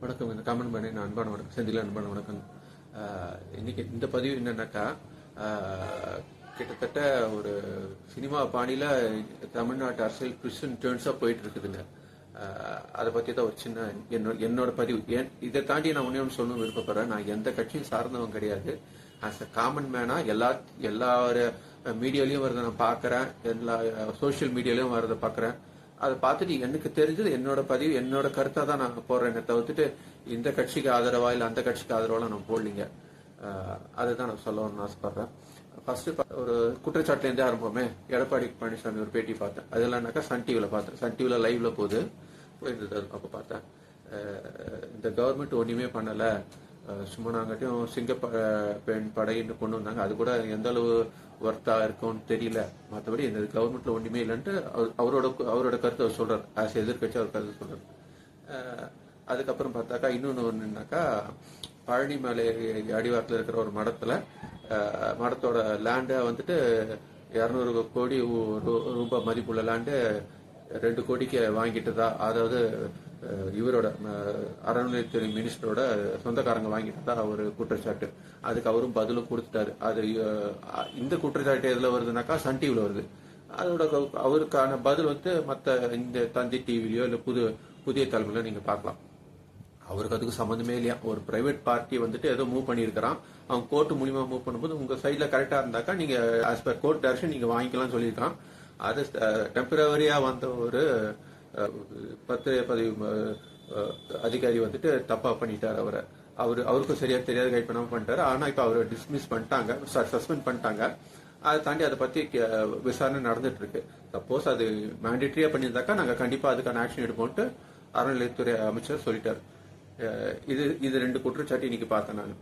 வணக்கம். இந்த கமெண்ட் பண்ணி நான் அன்பான வணக்கம், செந்தில் அன்பான வணக்கம். இன்னைக்கு இந்த பதிவு என்னன்னாக்கா, கிட்டத்தட்ட ஒரு சினிமா பாணியில தமிழ்நாட்டு அரசியல் ட்விஸ்ட் டேர்ன்ஸா போயிட்டு இருக்குதுங்க. அதை பத்தி தான் ஒரு சின்ன என்னோட பதிவு. இதை தாண்டி நான் ஒன்று சொல்லணும்னு விருப்பப்படுறேன். நான் எந்த கட்சியும் சார்ந்தவன் கிடையாது. ஆஸ் அ காமன் மேனா எல்லா மீடியாலையும் வரதை நான் பார்க்கறேன், எல்லா சோசியல் மீடியாலையும் வரதை பார்க்கறேன். அதை பார்த்துட்டு எனக்கு தெரிஞ்சது என்னோட பதிவு, என்னோட கருத்தா தான் நான் போடுறேன். தவிர்த்துட்டு இந்த கட்சிக்கு ஆதரவா இல்லை அந்த கட்சிக்கு ஆதரவா நான் போடலீங்க. அதுதான் நான் சொல்லணும்னு ஆசைப்படுறேன். ஃபர்ஸ்ட் ஒரு குற்றச்சாட்டுலேருந்தே ஆரம்பமே. எடப்பாடி பழனிசாமி ஒரு பேட்டி பார்த்தேன். அதெல்லாம்னாக்கா சன் டிவியில் பார்த்தேன். சன் டிவியில் லைவ்ல போயிருந்தது. அப்போ பார்த்தேன், இந்த கவர்மெண்ட் ஒன்றுமே பண்ணலை, சும்மா நாங்கட்டும் சிங்க பெண் படைன்னு கொண்டு வந்தாங்க, அது கூட எந்த அளவு ஒர்த்தா இருக்கும்னு தெரியல, மற்றபடி இந்த கவர்மெண்ட்ல ஒன்றுமே இல்லைன்ட்டு அவரோட கருத்தை அவர் சொல்றாரு. ஆஸ் எதிர்கட்சி அவர் கருத்து சொல்றாரு. அதுக்கப்புறம் பார்த்தாக்கா இன்னொன்று ஒன்றுனாக்கா, பழனி மலை அடிவாரத்தில் இருக்கிற ஒரு மடத்தோட லேண்டை வந்துட்டு 200 கோடி ரூபாய் மதிப்புள்ள லேண்டு 2 கோடிக்கு வாங்கிட்டதா, அதாவது இவரோட அறநிலையத்துறை மினிஸ்டரோட சொந்தக்காரங்க வாங்கிட்டதா ஒரு குற்றச்சாட்டு. அதுக்கு அவரும் பதிலும் கொடுத்துட்டாரு. அது இந்த குற்றச்சாட்டு எதுல வருதுனாக்கா சன் டிவில வருது. அதோட அவருக்கான பதில் மற்ற இந்த தந்தி டிவிலயோ இல்ல புதிய தலைமையில நீங்க பார்க்கலாம். அவருக்கு அதுக்கு சம்மந்தமே இல்லையா. ஒரு பிரைவேட் பார்ட்டி ஏதோ மூவ் பண்ணியிருக்கிறான், அவங்க கோர்ட்டு மூலியமா மூவ் பண்ணும்போது உங்க சைட்ல கரெக்டா இருந்தாக்கா நீங்க ஆஸ் பர் கோர்ட் டைரக்ஷன் நீங்க வாங்கிக்கலாம் சொல்லியிருக்கான். அது டெம்பரவரியா வந்த ஒரு பத்திரை பதிவு அதிகாரி தப்பா பண்ணிட்டாரு. அவருக்கும் சரியா தெரியாத கைட் பண்ணாம பண்ணிட்டாரு. ஆனா இப்ப அவரை டிஸ்மிஸ் பண்ணிட்டாங்க, சஸ்பெண்ட் பண்ணிட்டாங்க. அதை தாண்டி அதை பத்தி விசாரணை நடந்துட்டு இருக்கு. சப்போஸ் அது மேண்டேட்டரியா பண்ணியிருந்தாக்கா நாங்க கண்டிப்பா அதுக்கான ஆக்ஷன் எடுப்போம்ட்டு அறநிலையத்துறை அமைச்சர் சொல்லிட்டாரு. இது 2 குற்றச்சாட்டு இன்னைக்கு பார்த்தேன் நான்.